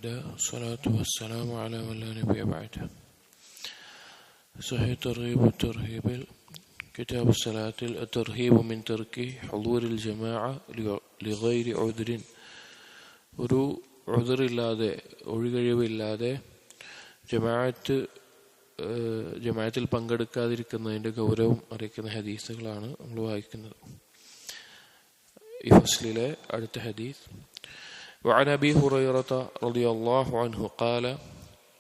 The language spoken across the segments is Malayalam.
الله والصلاة والسلام على من لا نبي بعده. صحيح الترغيب والترهيب كتاب الصلاة الترهيب من ترك حضور الجماعة لغير عذر. ഒരു ഉദറില്ലാതെ ഒഴികഴിവില്ലാതെ ജമാഅത്തിൽ പങ്കെടുക്കാതിരിക്കുന്നതിൻ്റെ ഗൗരവം അറിയിക്കുന്ന ഹദീസുകളാണ് നമ്മൾ വായിക്കുന്നത്. ഈ ഫസ്ലിലെ അടുത്ത ഹദീസ് وعن أبي هريرة رضي الله عنه قال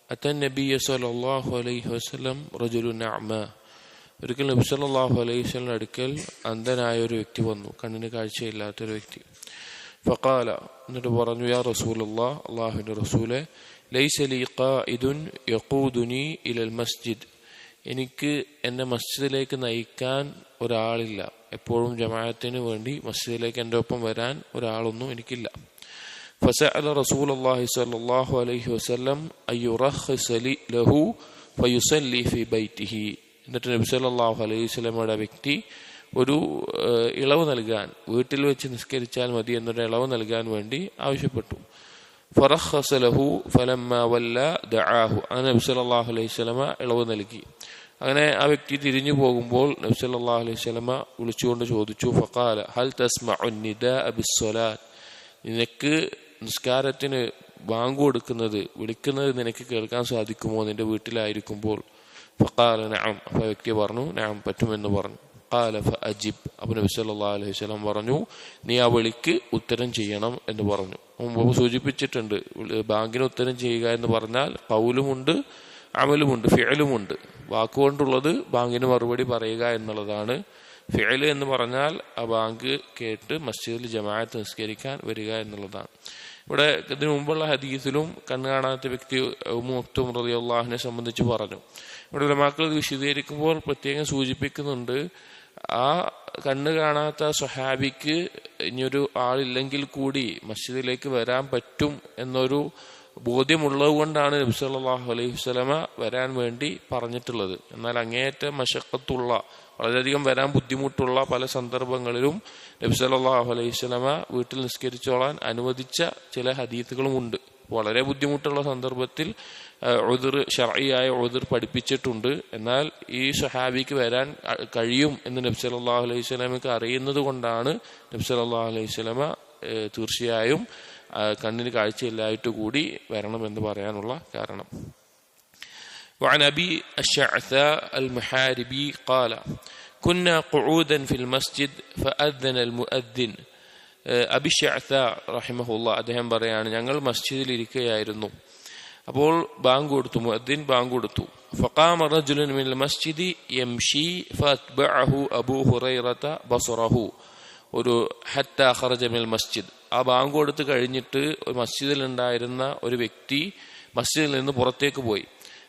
أتى النبي صلى الله عليه وسلم رجل أعمى. ഒരിക്കൽ നബി സല്ലല്ലാഹു അലൈഹി വസല്ലം അടുക്കൽ അന്ധനായ ഒരു വ്യക്തി വന്നു, കണ്ണിന് കാഴ്ചയില്ലാത്തൊരു വ്യക്തി. ഫഖാല, എന്നിട്ട് പറഞ്ഞു, യാ റസൂലല്ലാഹ്, അല്ലാഹുവിൻ്റെ റസൂലേ, ലൈസ ലീ ഖാഇദുൻ യഖൂദുനി ഇലൽ മസ്ജിദ്. എനിക്ക് എന്നെ മസ്ജിദിലേക്ക് നയിക്കാൻ ഒരാളില്ല. എപ്പോഴും ജമാഅത്തിന് വേണ്ടി മസ്ജിദിലേക്ക് എൻ്റെ ഒപ്പം വരാൻ ഒരാളൊന്നും എനിക്കില്ല. فسأل رسول الله صلى الله عليه وسلم أن يرخص له فيصلي في بيته. എന്നിട്ട് നബി സല്ലല്ലാഹു അലൈഹി വസല്ലമയുടെ വ്യക്തി ഒരു ഇളവ് നൽകാൻ, വീട്ടിൽ വെച്ച് നിസ്കരിച്ചാൽ മതി എന്നൊരു ഇളവ് നൽകാൻ വേണ്ടി ആവശ്യപ്പെട്ടു. ഫറഖസ ലഹു ഫലമ്മാ വല്ല ദഅാഹു. അങ്ങനെ നബി സല്ലല്ലാഹു അലൈഹി വസല്ലമ ഇളവ് നൽകി. അങ്ങനെ ആ വ്യക്തി തിരിഞ്ഞു പോകുമ്പോൾ നബി സല്ലല്ലാഹു അലൈഹി വസല്ലമ വിളിച്ചുകൊണ്ട് ചോദിച്ചു, ഫഖാല ഹൽ തസ്മഉ നിദാഅ ബിസ്സലാത്ത്. നിനക്ക് നിസ്കാരത്തിന് ബാങ്ക് കൊടുക്കുന്നത്, വിളിക്കുന്നത് നിനക്ക് കേൾക്കാൻ സാധിക്കുമോ നിന്റെ വീട്ടിലായിരിക്കുമ്പോൾ? ഫഖാല നഅം. അപ്പോൾ വ്യക്തി പറഞ്ഞു, നഅം, പറ്റുമെന്ന് പറഞ്ഞു. ഖാല ഫഅജിബ്. അപ്പോൾ നബി സല്ലല്ലാഹു അലൈഹി വസല്ലം പറഞ്ഞു, നീ ആ വിളിക്ക് ഉത്തരം ചെയ്യണം എന്ന് പറഞ്ഞു. മുമ്പ് സൂചിപ്പിച്ചിട്ടുണ്ട്, ബാങ്കിന് ഉത്തരം ചെയ്യുക എന്ന് പറഞ്ഞാൽ ഖൗലുമുണ്ട്, അമലുമുണ്ട്, ഫിഅലുമുണ്ട്. വാക്കുകൊണ്ടുള്ളത് ബാങ്കിന് മറുപടി പറയുക എന്നുള്ളതാണ്. ഫിഅൽ എന്ന് പറഞ്ഞാൽ ആ ബാങ്ക് കേട്ട് മസ്ജിദിൽ ജമാഅത്ത് നിസ്കരിക്കാൻ വരിക എന്നുള്ളതാണ്. ഇവിടെ ഇതിനു മുമ്പുള്ള ഹദീസിലും കണ്ണ് കാണാത്ത വ്യക്തി ഉമ്മു മക്തൂം റളിയല്ലാഹു അൻഹയെ സംബന്ധിച്ച് പറഞ്ഞു. ഇവിടെ ഉലമാക്കൾ ഇത് വിശദീകരിക്കുമ്പോൾ പ്രത്യേകം സൂചിപ്പിക്കുന്നുണ്ട്, ആ കണ്ണ് കാണാത്ത സ്വഹാബിക്ക് ഇനിയൊരു ആളില്ലെങ്കിൽ കൂടി മസ്ജിദിലേക്ക് വരാൻ പറ്റും എന്നൊരു ബോധ്യമുള്ളത് കൊണ്ടാണ് നബി സല്ലല്ലാഹു അലൈഹി വസല്ലമ വരാൻ വേണ്ടി പറഞ്ഞിട്ടുള്ളത്. എന്നാൽ അങ്ങേയറ്റം മശഖത്തുള്ള, വളരെയധികം വരാൻ ബുദ്ധിമുട്ടുള്ള പല സന്ദർഭങ്ങളിലും നബി സല്ലല്ലാഹു അലൈഹി വസല്ലമ വീട്ടിൽ നിസ്കരിച്ചോളാൻ അനുവദിച്ച ചില ഹദീസുകളുമുണ്ട്. വളരെ ബുദ്ധിമുട്ടുള്ള സന്ദർഭത്തിൽ ഉദ്ർ, ശർഈയായ ഉദ്ർ പഠിപ്പിച്ചിട്ടുണ്ട്. എന്നാൽ ഈ സ്വഹാബിക്ക് വരാൻ കഴിയും എന്ന് നബി സല്ലല്ലാഹു അലൈഹി വസല്ലമക്ക് അറിയുന്നത് കൊണ്ടാണ് നബി സല്ലല്ലാഹു അലൈഹി വസല്ലമ തീർച്ചയായും കണ്ണിന് കാഴ്ചയില്ലായിട്ട് കൂടി വരണമെന്ന് പറയാനുള്ള കാരണം. وعن أبي الشعثاء المحاربي قال كنا قعودا في المسجد فأذن المؤذن. അബി ഷഅ്സാ റഹിമഹുല്ലാ അദ്ദേഹം പറയാണ്, ഞങ്ങൾ മസ്ജിദിൽ ഇരിക്കുകയായിരുന്നു, അപ്പോൾ ബാങ്ക് കൊടുത്തു, മുഅദ്ദിൻ ബാങ്ക് കൊടുത്തു. فقام رجل من المسجد يمشي فأتبعه أبو هريرة بصره ഒരു ഹത്താ ഖറജ മിനൽ മസ്ജിദ്. ആ ബാങ്ക് കൊടുത്ത് കഴിഞ്ഞിട്ട് മസ്ജിദിൽ ഉണ്ടായിരുന്ന ഒരു വ്യക്തി മസ്ജിദിൽ നിന്ന് പുറത്തേക്ക് പോയി.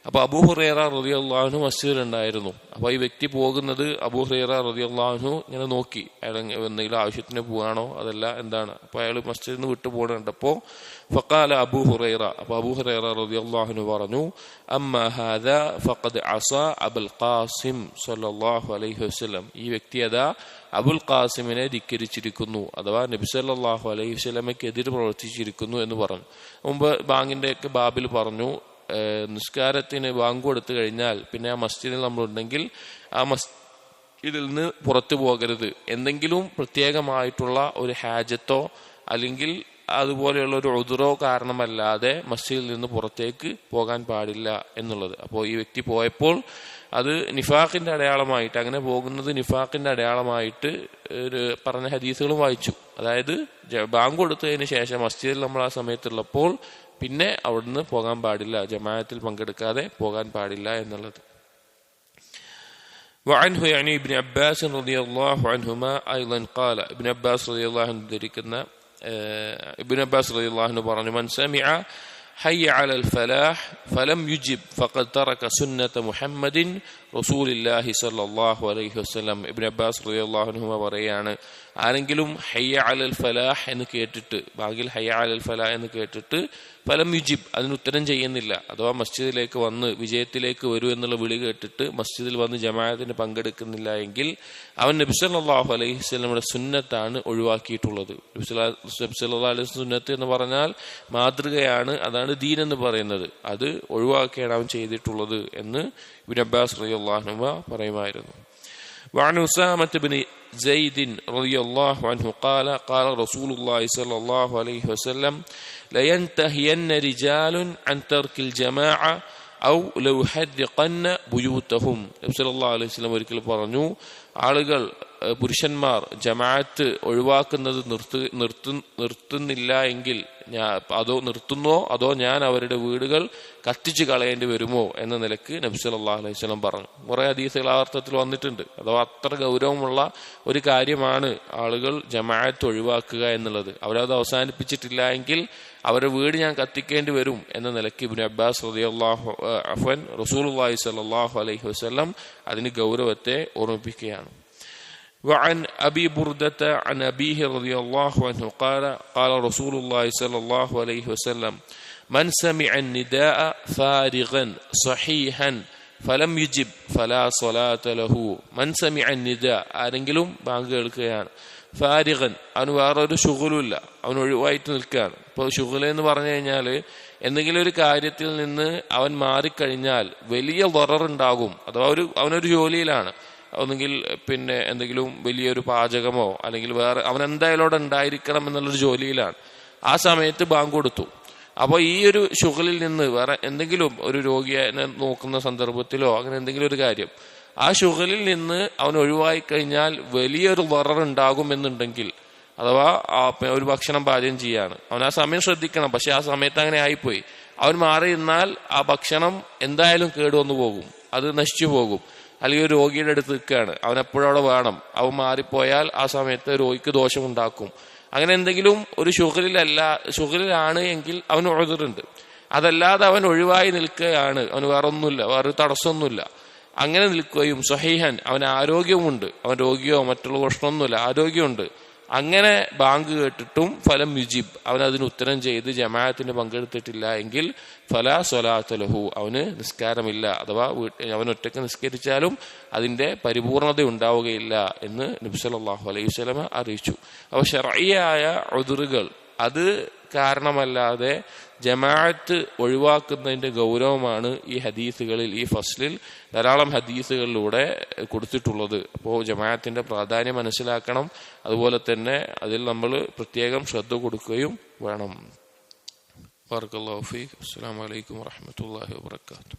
അപ്പോൾ അബൂ ഹുറൈറ റളിയല്ലാഹു അൻഹു മസ്ജിദിൽ ഉണ്ടായിരുന്നു. അപ്പോൾ ഈ വ്യക്തി പോകുന്നത് അബൂ ഹുറൈറ റളിയല്ലാഹു അൻഹു ഇങ്ങനെ നോക്കി, അയാൾ എന്തെങ്കിലും ആവശ്യത്തിന് പോവാണോ അതല്ല എന്താണ്. അപ്പോൾ അയാൾ മസ്ജിദിൽ നിന്ന് വിട്ടു പോകുന്നുണ്ടപ്പോൾ ഫഖാല അബൂ ഹുറൈറ, അപ്പോൾ അബൂ ഹുറൈറ റളിയല്ലാഹു അൻഹു പറഞ്ഞു, അമ്മാ ഹാദാ ഫഖദ് അസാ അബുൽ ഖാസിം സ്വല്ലല്ലാഹു അലൈഹി വസല്ലം. ഈ വ്യക്തി അതാ അബുൽ ഖാസിമിനെ ധിക്കരിച്ചിരിക്കുന്നു, അഥവാ നബി സല്ലല്ലാഹു അലൈഹി വസല്ലമയ്ക്ക് എതിര് പ്രവർത്തിച്ചിരിക്കുന്നു എന്ന് പറഞ്ഞു. മുമ്പ് ബാങ്കിന്റെ ഒക്കെ ബാബിൽ പറഞ്ഞു, നിസ്കാരത്തിന് ബാങ്ക് കൊടുത്തു കഴിഞ്ഞാൽ പിന്നെ ആ മസ്ജിദിൽ നമ്മളുണ്ടെങ്കിൽ ആ മസ്ജിദിൽ നിന്ന് പുറത്തു പോകരുത്. എന്തെങ്കിലും പ്രത്യേകമായിട്ടുള്ള ഒരു ഹാജത്തോ അല്ലെങ്കിൽ അതുപോലെയുള്ള ഒരു ഉദ്റോ കാരണമല്ലാതെ മസ്ജിദിൽ നിന്ന് പുറത്തേക്ക് പോകാൻ പാടില്ല എന്നുള്ളത്. അപ്പോൾ ഈ വ്യക്തി പോയപ്പോൾ അത് നിഫാഖിന്റെ അടയാളമായിട്ട്, അങ്ങനെ പോകുന്നത് നിഫാഖിന്റെ അടയാളമായിട്ട് പറഞ്ഞ ഹദീസുകളും വായിച്ചു. അതായത് ബാങ്ക് കൊടുത്തതിന് ശേഷം മസ്ജിദിൽ നമ്മൾ ആ സമയത്തുള്ളപ്പോൾ പിന്നെ അവിടുന്ന് പോകാൻ പാടില്ല, ജമാഅത്തിൽ പങ്കെടുക്കാതെ പോകാൻ പാടില്ല എന്നുള്ളത്. وعنه يعني ابن عباس رضي الله عنهما أيضا قال ابن عباس رضي الله عنه ذكرنا ابن عباس رضي الله عنه പറഞ്ഞു, من سمع حي على الفلاح فلم يجب فقد ترك سنة محمد رسول الله صلى الله عليه وسلم. ഇബ്നു അബ്ബാസ് റളിയല്ലാഹു അൻഹു പറയാണ്, ആരെങ്കിലും ഹയ്യ അലൽ ഫലാഹ് എന്ന് കേട്ടിട്ട്, ബാങ്കിൽ ഹയ്യ അലൽ ഫലാഹ് എന്ന് കേട്ടിട്ട് ഫലം യുജിബ്, അതിന് ഉത്തരം ചെയ്യുന്നില്ല, അഥവാ മസ്ജിദിലേക്ക് വന്ന് വിജയത്തിലേക്ക് വരൂ എന്നുള്ള വിളി കേട്ടിട്ട് മസ്ജിദിൽ വന്ന് ജമാഅത്തിന് പങ്കെടുക്കുന്നില്ല എങ്കിൽ അവൻ നബി സല്ലല്ലാഹു അലൈഹി വസല്ലമയുടെ സുന്നത്താണ് ഒഴിവാക്കിയിട്ടുള്ളത്. നബി സല്ലല്ലാഹു അലൈഹി വസല്ലം സുന്നത്ത് എന്ന് പറഞ്ഞാൽ മാതൃകയാണ്, അതാണ് ദീൻ എന്ന് പറയുന്നത്. അത് ഒഴിവാക്കിയാണ് അവൻ ചെയ്തിട്ടുള്ളത് എന്ന് ഇബ്നു അബ്ബാസ് റളിയല്ലാഹു അൻഹു പറയുമായിരുന്നു. وعن أسامة بن زيد رضي الله عنه قال قال رسول الله صلى الله عليه وسلم لينتهين رجال عن ترك الجماعة أو ليحرقن بيوتهم. നബി സല്ലല്ലാഹു അലൈഹി വസല്ലം ഒരിക്കൽ പറഞ്ഞു, ആളുകൾ പുരുഷന്മാർ ജമാഅത്ത് ഒഴിവാക്കുന്നത് നിർത്തുന്നില്ല എങ്കിൽ അതോ നിർത്തുന്നോ അതോ ഞാൻ അവരുടെ വീടുകൾ കത്തിച്ചു കളയേണ്ടി വരുമോ എന്ന നിലക്ക് നബി സല്ലല്ലാഹു അലൈഹി വസല്ലം പറഞ്ഞു. കുറെ ഹദീസുകൾ ആ അർത്ഥത്തിൽ വന്നിട്ടുണ്ട്. അഥവാ അത്ര ഗൗരവമുള്ള ഒരു കാര്യമാണ് ആളുകൾ ജമാഅത്ത് ഒഴിവാക്കുക എന്നുള്ളത്. അവരത് അവസാനിപ്പിച്ചിട്ടില്ല എങ്കിൽ അവരുടെ വീട് ഞാൻ കത്തിക്കേണ്ടി വരും എന്ന നിലക്ക് ഇബ്നു അബ്ബാസ് റളിയല്ലാഹു അൻഹു റസൂലുള്ളാഹി സ്വല്ലല്ലാഹു അലൈഹി വസല്ലം അതിന് ഗൗരവത്തെ ഓർമ്മിപ്പിക്കുകയാണ്. وعن أبي بردة عن أبيه رضي الله عنه قال قال رسول الله صلى الله عليه وسلم من سمع النداء فارغا صحيحا فلم يجب فلا صلاة له. من سمع النداء, ആരെങ്കിലും ബാങ്ക് കേൾക്കുകയാണ്, ഫാരിഗൻ, അവന് വേറൊരു ശുഗലുമില്ല, അവൻ ഒഴിവായിട്ട് നിൽക്കുകയാണ്. ഇപ്പോൾ ശുഗൽ എന്ന് പറഞ്ഞു കഴിഞ്ഞാൽ എന്തെങ്കിലും ഒരു കാര്യത്തിൽ നിന്ന് അവൻ മാറിക്കഴിഞ്ഞാൽ വലിയ ദററുണ്ടാകും. അഥവാ അവനൊരു ജോലിയിലാണ്, ഒന്നെങ്കിൽ പിന്നെ എന്തെങ്കിലും വലിയൊരു പാചകമോ അല്ലെങ്കിൽ വേറെ അവൻ എന്തായാലും അവിടെ ഉണ്ടായിരിക്കണം എന്നുള്ളൊരു ജോലിയിലാണ്. ആ സമയത്ത് ബാങ്ക് കൊടുത്തു. അപ്പോൾ ഈ ഒരു ശുഗലിൽ നിന്ന് വേറെ എന്തെങ്കിലും ഒരു രോഗിയെ നോക്കുന്ന സന്ദർഭത്തിലോ അങ്ങനെ എന്തെങ്കിലും ഒരു കാര്യം, ആ ശുഗലിൽ നിന്ന് അവൻ ഒഴിവായി കഴിഞ്ഞാൽ വലിയൊരു ദററുണ്ടാകും എന്നുണ്ടെങ്കിൽ, അഥവാ ഒരു ഭക്ഷണം പാചകം ചെയ്യാണ്, അവൻ ആ സമയം ശ്രദ്ധിക്കണം, പക്ഷെ ആ സമയത്ത് അങ്ങനെ ആയിപ്പോയി, അവൻ മാറി നിന്നാൽ ആ ഭക്ഷണം എന്തായാലും കേടുവന്നു പോകും, അത് നശിച്ചു പോകും. അല്ലെങ്കിൽ ഒരു രോഗിയുടെ അടുത്ത് നിൽക്കുകയാണ്, അവൻ എപ്പോഴും അവിടെ വേണം, അവൻ മാറിപ്പോയാൽ ആ സമയത്ത് രോഗിക്ക് ദോഷമുണ്ടാക്കും. അങ്ങനെ എന്തെങ്കിലും ഒരു ശുഗലിലാണ് എങ്കിൽ അവന് ഉദ്റുണ്ട്. അതല്ലാതെ അവൻ ഒഴിവായി നിൽക്കുകയാണ്, അവന് വേറെ ഒന്നുമില്ല, വേറൊരു തടസ്സമൊന്നുമില്ല, അങ്ങനെ നിൽക്കുകയും സ്വഹീഹൻ, അവന് ആരോഗ്യമുണ്ട്, അവൻ രോഗിയോ മറ്റുള്ള പ്രശ്നമൊന്നുമില്ല, ആരോഗ്യമുണ്ട്, അങ്ങനെ ബാങ്ക് കേട്ടിട്ടും ഫലം യുജിബ്, അവൻ അതിന് ഉത്തരം ചെയ്ത് ജമാഅത്തിന് പങ്കെടുത്തിട്ടില്ല എങ്കിൽ ഫലാ സ്വലാത്ത ലഹു, അവന് നിസ്കാരമില്ല, അഥവാ അവൻ ഒറ്റയ്ക്ക് നിസ്കരിച്ചാലും അതിന്റെ പരിപൂർണത ഉണ്ടാവുകയില്ല എന്ന് നബി സല്ലല്ലാഹു അലൈഹി വസല്ലം അറിയിച്ചു. അപ്പോൾ ശർഈയായ ഉദ്റുകൾ അത് കാരണമല്ലാതെ ജമാഅത്ത് ഒഴിവാക്കുന്നതിന്റെ ഗൗരവമാണ് ഈ ഹദീസുകളിൽ, ഈ ഫസ്ലിൽ ധാരാളം ഹദീസുകളിലൂടെ കൊടുത്തിട്ടുള്ളത്. അപ്പോൾ ജമാഅത്തിന്റെ പ്രാധാന്യം മനസ്സിലാക്കണം, അതുപോലെ തന്നെ അതിൽ നമ്മൾ പ്രത്യേകം ശ്രദ്ധ കൊടുക്കുകയും വേണം. ബറകല്ലാഹു ഫീക്. അസ്സലാമു അലൈക്കും വറഹ്മത്തുള്ളാഹി വബറകാതുഹു.